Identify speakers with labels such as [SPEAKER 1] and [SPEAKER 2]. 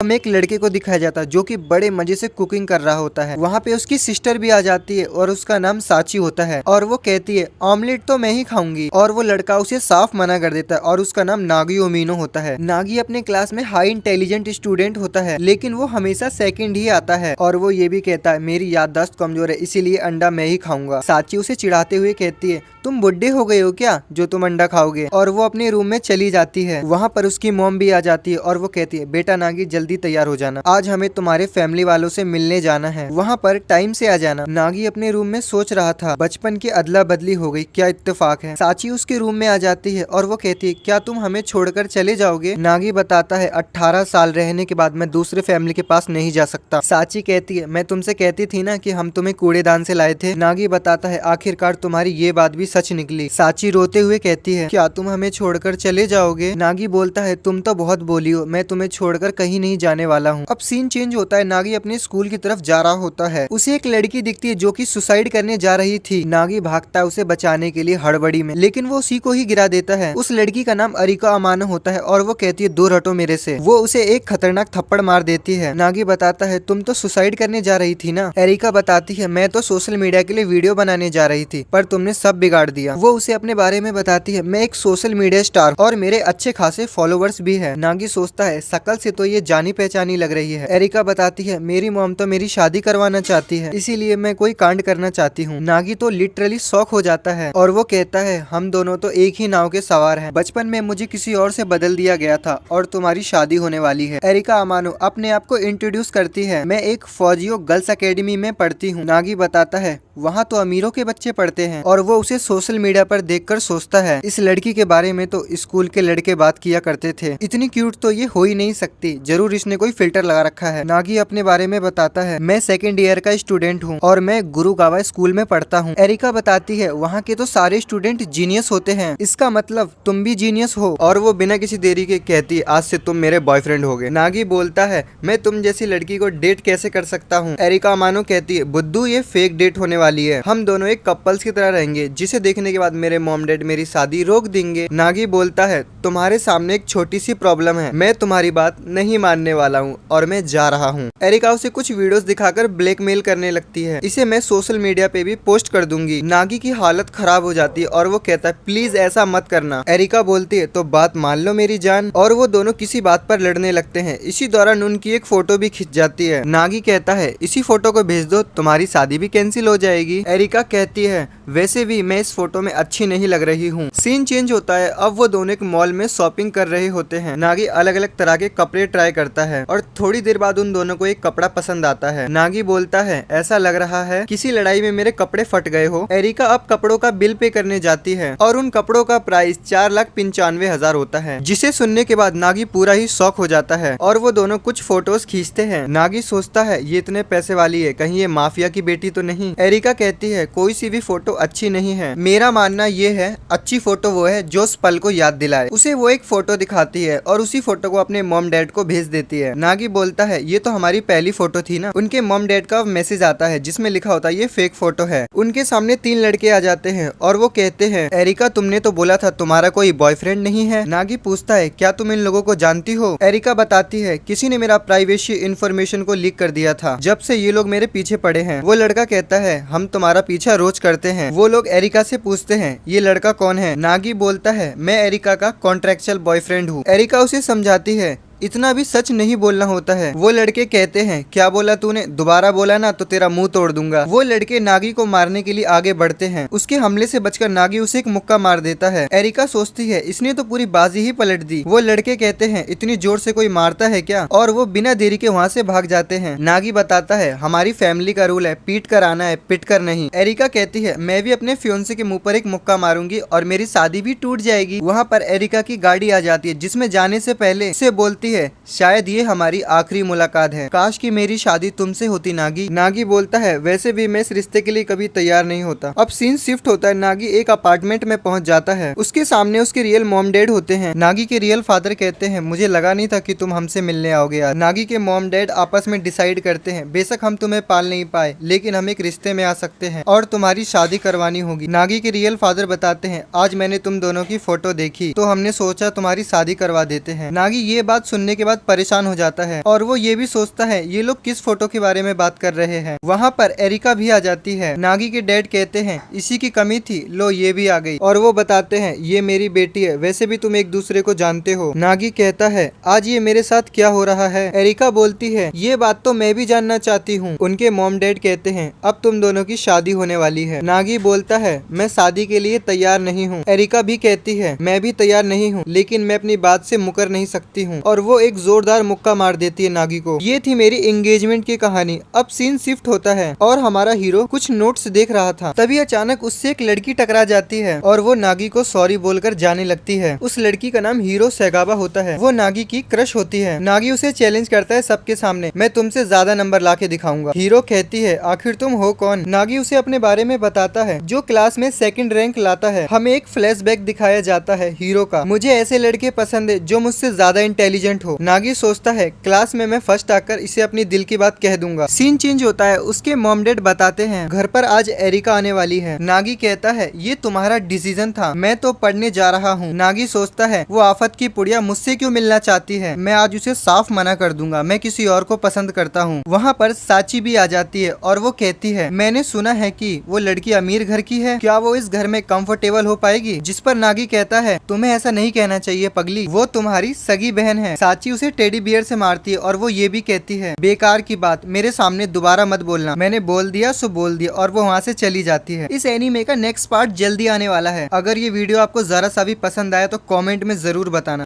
[SPEAKER 1] हमें एक लड़के को दिखाया जाता है जो कि बड़े मजे से कुकिंग कर रहा होता है। वहाँ पे उसकी सिस्टर भी आ जाती है और उसका नाम साची होता है और वो कहती है ऑमलेट तो मैं ही खाऊंगी, और वो लड़का उसे साफ मना कर देता है और उसका नाम नागी ओमिनो होता है। नागी अपने क्लास में हाई इंटेलिजेंट स्टूडेंट होता है, लेकिन वो हमेशा सेकंड ही आता है और वो ये भी कहता है मेरी याददाश्त कमजोर है इसीलिए अंडा मैं ही खाऊंगा। साची उसे चिढ़ाते हुए कहती है तुम बुड्ढे हो गए हो क्या जो तुम अंडा खाओगे, और वो अपने रूम में चली जाती है। वहाँ पर उसकी मॉम भी आ जाती है और वो कहती है बेटा नागी जल्दी तैयार हो जाना, आज हमें तुम्हारे फैमिली वालों से मिलने जाना है, वहाँ पर टाइम से आ जाना। नागी अपने रूम में सोच रहा था बचपन की अदला बदली हो गई, क्या इत्तेफाक है। साची उसके रूम में आ जाती है और वो कहती है क्या तुम हमें छोड़कर चले जाओगे। नागी बताता है 18 साल रहने के बाद मैं दूसरे फैमिली के पास नहीं जा सकता। साची कहती है मैं तुमसे कहती थी ना कि हम तुम्हें कूड़ेदान से लाए थे। नागी बताता है आखिरकार तुम्हारी ये बात भी सच निकली। साची रोते हुए कहती है क्या तुम हमें छोड़कर चले जाओगे। नागी बोलता है तुम तो बहुत बोली हो, मैं तुम्हें छोड़कर कहीं नहीं जाने वाला हूँ। अब सीन चेंज होता है, नागी अपने स्कूल की तरफ जा रहा होता है। उसे एक लड़की दिखती है जो कि सुसाइड करने जा रही थी। नागी भागता है उसे बचाने के लिए हड़बड़ी में, लेकिन वो उसी को ही गिरा देता है। उस लड़की का नाम अरिका अमानो होता है और वो कहती है दूर हटो मेरे से। वो उसे एक खतरनाक थप्पड़ मार देती है। नागी बताता है तुम तो सुसाइड करने जा रही थी ना। एरिका बताती है मैं तो सोशल मीडिया के लिए वीडियो बनाने जा रही थी पर तुमने सब बिगाड़ दिया। वो उसे अपने बारे में बताती है मैं एक सोशल मीडिया स्टार और मेरे अच्छे खासे फॉलोवर्स भी है। नागी सोचता है शकल से तो ये जानी पहचानी लग रही है। एरिका बताती है मेरी मॉम तो मेरी शादी करवाना चाहती है इसीलिए मैं कोई कांड करना चाहती हूँ। नागी तो लिटरली शॉक हो जाता है और वो कहता है हम दोनों तो एक ही नाव के सवार हैं। बचपन में मुझे किसी और से बदल दिया गया था और तुम्हारी शादी होने वाली है। एरिका अमानो अपने आप को इंट्रोड्यूस करती है मैं एक फौजियों गर्ल्स अकेडमी में पढ़ती हूँ। नागी बताता है वहाँ तो अमीरों के बच्चे पढ़ते हैं, और वो उसे सोशल मीडिया पर देखकर सोचता है इस लड़की के बारे में तो स्कूल के लड़के बात किया करते थे, इतनी क्यूट तो ये हो ही नहीं सकती, जरूर इसने कोई फिल्टर लगा रखा है। नागी अपने बारे में बताता है मैं सेकेंड ईयर का स्टूडेंट हूँ और मैं गुरुगावा स्कूल में पढ़ता हूँ। एरिका बताती है वहाँ के तो सारे स्टूडेंट जीनियस होते हैं, इसका मतलब तुम भी जीनियस हो, और वो बिना किसी देरी के कहती है आज से तुम मेरे बॉयफ्रेंड होगे। नागी बोलता है मैं तुम जैसी लड़की को डेट कैसे कर सकता हूँ। एरिका अमानो कहती है बुद्धू ये फेक डेट होने वाली है, हम दोनों एक कपल्स की तरह रहेंगे जिसे देखने के बाद मेरे मॉम डैड मेरी शादी रोक देंगे। नागी बोलता है तुम्हारे सामने एक छोटी सी प्रॉब्लम है, मैं तुम्हारी बात नहीं मानने वाला हूँ और मैं जा रहा हूँ। एरिका उसे कुछ वीडियोस दिखाकर ब्लैकमेल करने लगती है, इसे मैं सोशल मीडिया पे भी पोस्ट कर दूंगी। नागी की हालत खराब हो जाती है और वो कहता है प्लीज ऐसा मत करना। एरिका बोलती है तो बात मान लो मेरी जान, और वो दोनों किसी बात पर लड़ने लगते हैं। इसी दौरान उनकी एक फोटो भी खिंच जाती है। नागी कहता है इसी फोटो को भेज दो तुम्हारी शादी भी कैंसिल हो जाएगी। एरिका कहती है वैसे भी मैं इस फोटो में अच्छी नहीं लग रही हूँ। सीन चेंज होता है, अब वो दोनों एक मॉल में शॉपिंग कर रहे होते हैं। नागी अलग अलग तरह के कपड़े ट्राई करता है और थोड़ी देर बाद उन दोनों को एक कपड़ा पसंद आता है। नागी बोलता है ऐसा लग रहा है किसी लड़ाई में मेरे कपड़े फट गए हो। एरिका अब कपड़ों का बिल पे करने जाती है और उन कपड़ों का प्राइस 4,95,000 होता है, जिसे सुनने के बाद नागी पूरा ही शॉक हो जाता है और वो दोनों कुछ फोटोज खींचते हैं। नागी सोचता है ये इतने पैसे वाली है, कहीं ये माफिया की बेटी तो नहीं। एरिका कहती है कोई सी भी फोटो अच्छी नहीं है, मेरा मानना ये है अच्छी फोटो वो है जो उस पल को याद दिलाए। उसे वो एक फोटो दिखाती है और उसी फोटो को अपने मॉम डैड को भेज देती है। नागी बोलता है ये तो हमारी पहली फोटो थी ना। उनके मॉम डैड का मैसेज आता है जिसमें लिखा होता है ये फेक फोटो है। उनके सामने 3 लड़के आ जाते हैं और वो कहते हैं एरिका तुमने तो बोला था तुम्हारा कोई बॉयफ्रेंड नहीं है। नागी पूछता है क्या तुम इन लोगों को जानती हो। एरिका बताती है किसी ने मेरा प्राइवेसी इंफॉर्मेशन को लीक कर दिया था, जब से ये लोग मेरे पीछे पड़े हैं। वो लड़का कहता है हम तुम्हारा पीछा रोज करते हैं। वो लोग एरिका से पूछते हैं ये लड़का कौन है। नागी बोलता है मैं एरिका का कॉन्ट्रेक्चुअल बॉयफ्रेंड हूँ। एरिका उसे समझाती है इतना भी सच नहीं बोलना होता है। वो लड़के कहते हैं क्या बोला तूने, दोबारा बोला ना तो तेरा मुंह तोड़ दूंगा। वो लड़के नागी को मारने के लिए आगे बढ़ते हैं। उसके हमले से बचकर नागी उसे एक मुक्का मार देता है। एरिका सोचती है इसने तो पूरी बाजी ही पलट दी। वो लड़के कहते हैं इतनी जोर से कोई मारता है क्या, और वो बिना देरी के वहाँ से भाग जाते हैं। नागी बताता है हमारी फैमिली का रूल है पीट कर आना है, पिट कर नहीं। एरिका कहती है मैं भी अपने फियोंसे के मुंह पर एक मुक्का मारूंगी और मेरी शादी भी टूट जाएगी। वहाँ पर एरिका की गाड़ी आ जाती है जिसमें जाने से पहले उसे बोलती है शायद ये हमारी आखिरी मुलाकात है, काश कि मेरी शादी तुमसे होती नागी। नागी बोलता है वैसे भी मैं इस रिश्ते के लिए कभी तैयार नहीं होता। अब सीन शिफ्ट होता है, नागी एक अपार्टमेंट में पहुंच जाता है। उसके सामने उसके रियल मॉम डैड होते हैं। नागी के रियल फादर कहते हैं मुझे लगा नहीं था कि तुम हमसे मिलने आओगे यार। नागी के मॉम डैड आपस में डिसाइड करते हैं बेशक हम तुम्हें पाल नहीं पाए लेकिन हम एक रिश्ते में आ सकते हैं और तुम्हारी शादी करवानी होगी। नागी के रियल फादर बताते हैं आज मैंने तुम दोनों की फोटो देखी तो हमने सोचा तुम्हारी शादी करवा देते हैं। नागी ये बात सुनने के बाद परेशान हो जाता है और वो ये भी सोचता है ये लोग किस फोटो के बारे में बात कर रहे हैं। वहाँ पर एरिका भी आ जाती है। नागी के डैड कहते हैं इसी की कमी थी, लो ये भी आ गई, और वो बताते हैं ये मेरी बेटी है, वैसे भी तुम एक दूसरे को जानते हो। नागी कहता है आज ये मेरे साथ क्या हो रहा है। एरिका बोलती है ये बात तो मैं भी जानना चाहती हूँ। उनके मॉम डैड कहते हैं अब तुम दोनों की शादी होने वाली है। नागी बोलता है मैं शादी के लिए तैयार नहीं हूँ। एरिका भी कहती है मैं भी तैयार नहीं हूँ, लेकिन मैं अपनी बात से मुकर नहीं सकती हूँ, और वो एक जोरदार मुक्का मार देती है नागी को। ये थी मेरी एंगेजमेंट की कहानी। अब सीन शिफ्ट होता है और हमारा हीरो कुछ नोट्स देख रहा था, तभी अचानक उससे एक लड़की टकरा जाती है और वो नागी को सॉरी बोलकर जाने लगती है। उस लड़की का नाम हीरो सैगावा होता है। वो नागी की क्रश होती है। नागी उसे चैलेंज करता है सबके सामने, मैं तुमसे ज्यादा नंबर लाके दिखाऊंगा। हीरो कहती है आखिर तुम हो कौन। नागी उसे अपने बारे में बताता है, जो क्लास में सेकंड रैंक लाता है। हमें एक फ्लैशबैक दिखाया जाता है हीरो का, मुझे ऐसे लड़के पसंद है जो मुझसे ज्यादा इंटेलिजेंट हो। नागी सोचता है क्लास में मैं फर्स्ट आकर इसे अपनी दिल की बात कह दूंगा। सीन चेंज होता है। उसके मॉम डैड बताते हैं घर पर आज एरिका आने वाली है। नागी कहता है ये तुम्हारा डिसीजन था, मैं तो पढ़ने जा रहा हूँ। नागी सोचता है वो आफत की पुड़िया मुझसे क्यों मिलना चाहती है, मैं आज उसे साफ मना कर दूंगा, मैं किसी और को पसंद करता हूँ। वहाँ पर साची भी आ जाती है और वो कहती है मैंने सुना है कि वो लड़की अमीर घर की है, क्या वो इस घर में कंफर्टेबल हो पाएगी। जिस पर नागी कहता है तुम्हें ऐसा नहीं कहना चाहिए पगली, वो तुम्हारी सगी बहन है। साची उसे टेडी बियर से मारती है और वो ये भी कहती है बेकार की बात, मेरे सामने दोबारा मत बोलना, मैंने बोल दिया सो बोल दिया, और वो वहाँ से चली जाती है। इस एनीमे का नेक्स्ट पार्ट जल्दी आने वाला है। अगर ये वीडियो आपको जरा सा भी पसंद आया तो कमेंट में जरूर बताना।